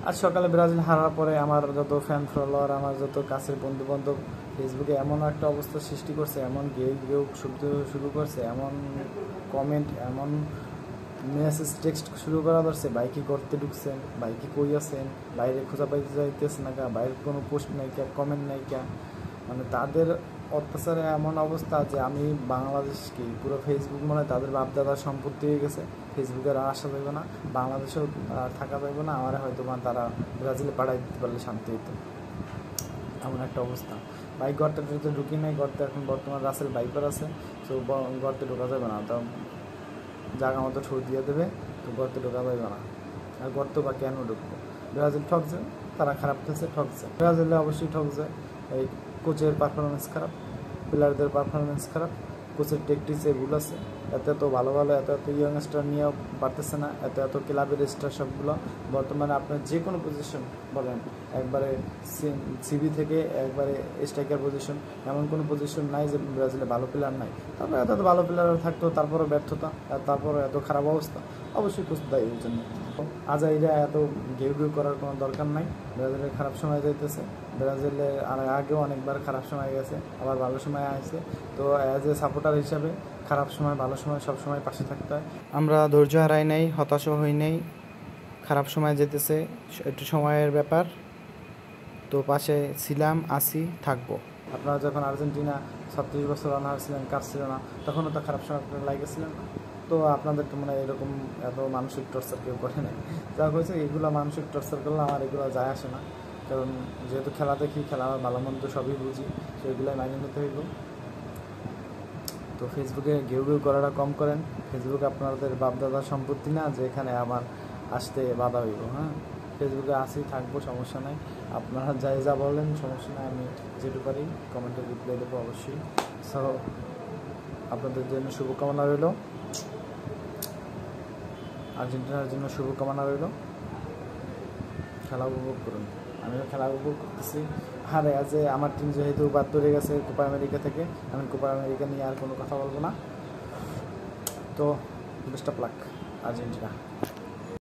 আজ সকালে ব্রাজিল হারার পরে আমার যত ফ্যান ফলোয়ার, আমার যত কাছের বন্ধু বান্ধব ফেসবুকে এমন একটা অবস্থা সৃষ্টি করছে, এমন গেউ শুরু করছে, এমন কমেন্ট, এমন মেসেজ টেক্সট শুরু করা ধরছে, বাইকে করতে ঢুকছেন, বাইকে কই আছেন, বাইরে খোঁজা পাইতে যাইতেছে না, বাইরে কোনো পোস্ট নাই, কমেন্ট নাই, মানে তাদের অত্যাচারে এমন অবস্থা যে আমি বাংলাদেশকে পুরো ফেসবুক মনে হয় তাদের বাপদাদার সম্পত্তি হয়ে গেছে। ফেসবুকে আর আসা যাবে না, বাংলাদেশেও থাকা যাবে না, আমার হয়তো তারা ব্রাজিলে পাঠাই দিতে পারলে শান্তি হতো, এমন একটা অবস্থা। বাইক গর্তে ঢুকি নাই, গর্তে এখন বর্তমান রাসেল বাইপার আছে, তো গর্তে ঢোকা যাবে না, তো জায়গা মতো ঠোঁট দিয়ে দেবে, তো গর্তে ঢোকা যাবে না। আর গর্ত বা কেন ঢুকবো? ব্রাজিল ঠকছে, তারা খারাপ খেলছে, ঠকছে, ব্রাজিলে অবশ্যই ঠকছে। এই কোচের পারফরমেন্স খারাপ, প্লেয়ারদের পারফরমেন্স খারাপ, কোচের টেকটিক্সে ভুল আছে, এত ভালো এত ইয়ংস্টার নিয়েও পারতেছে না, এত ক্লাবের স্টার সবগুলো বর্তমানে আপনার যে কোনো পজিশন বলেন, একবারে সিবি থেকে একবারে স্ট্রাইকার পজিশন, এমন কোনো পজিশন নাই যে ব্রাজিলে ভালো প্লেয়ার নাই। তারপরে এত ভালো প্লেয়ার থাকতেও তারপরও ব্যর্থতা, তারপরে এত খারাপ অবস্থা, অবশ্যই কোচ দায়ী এর জন্য। আজাইরা এত ঘেউ করার কোনো দরকার নাই। ব্রাজিলের খারাপ সময় যাইতেছে, ব্রাজিলের আগেও অনেকবার খারাপ সময় গেছে, আবার ভালো সময় আসছে, তো অ্যাজ এ সাপোর্টার হিসাবে খারাপ সময় ভালো সময় সব সময় পাশে থাকতে হয়। আমরা ধৈর্য হারাই নাই, হতাশও হই নাই, খারাপ সময় যেতেছে, একটু সময়ের ব্যাপার, তো পাশে ছিলাম, আসি, থাকবো। আপনারা যখন আর্জেন্টিনা 36 বছর রান হারছিলেন, কাটছিল না, তখনও তো খারাপ সময় আপনারা লাগেছিলেন, তো আপনাদেরকে মনে হয় এরকম এত মানসিক টর্চার কেউ করে নাই। যা হয়েছে এগুলো মানসিক টর্চার করলে আমার এগুলো যায় আসে না, কারণ যেহেতু খেলা দেখি, খেলা ভালো মন্দ সবই বুঝি, সেগুলোই মাইনে নিতে হইব। তো ফেসবুকে ঘেউ করাটা কম করেন। ফেসবুক আপনাদের বাপদাদার সম্পত্তি না যে এখানে আমার আসতে বাধা হইব। হ্যাঁ, ফেসবুকে আসি, থাকবো, সমস্যা নাই, আপনারা যা বলেন সমস্যা নাই, আমি যেটুকু পারি কমেন্টে রিপ্লাই দেবো অবশ্যই। সো আপনাদের জন্য শুভকামনা রইল, আর্জেন্টিনার জন্য শুভকামনা রইল, খেলা উপভোগ করুন। আমিও খেলা উপভোগ করতেছি। আর আজ আমার টিম যেহেতু বাদ পড়ে গেছে কোপা আমেরিকা থেকে, আমি কোপা আমেরিকা নিয়ে আর কোনো কথা বলবো না। তো বেস্ট অফ লাক আর্জেন্টিনা।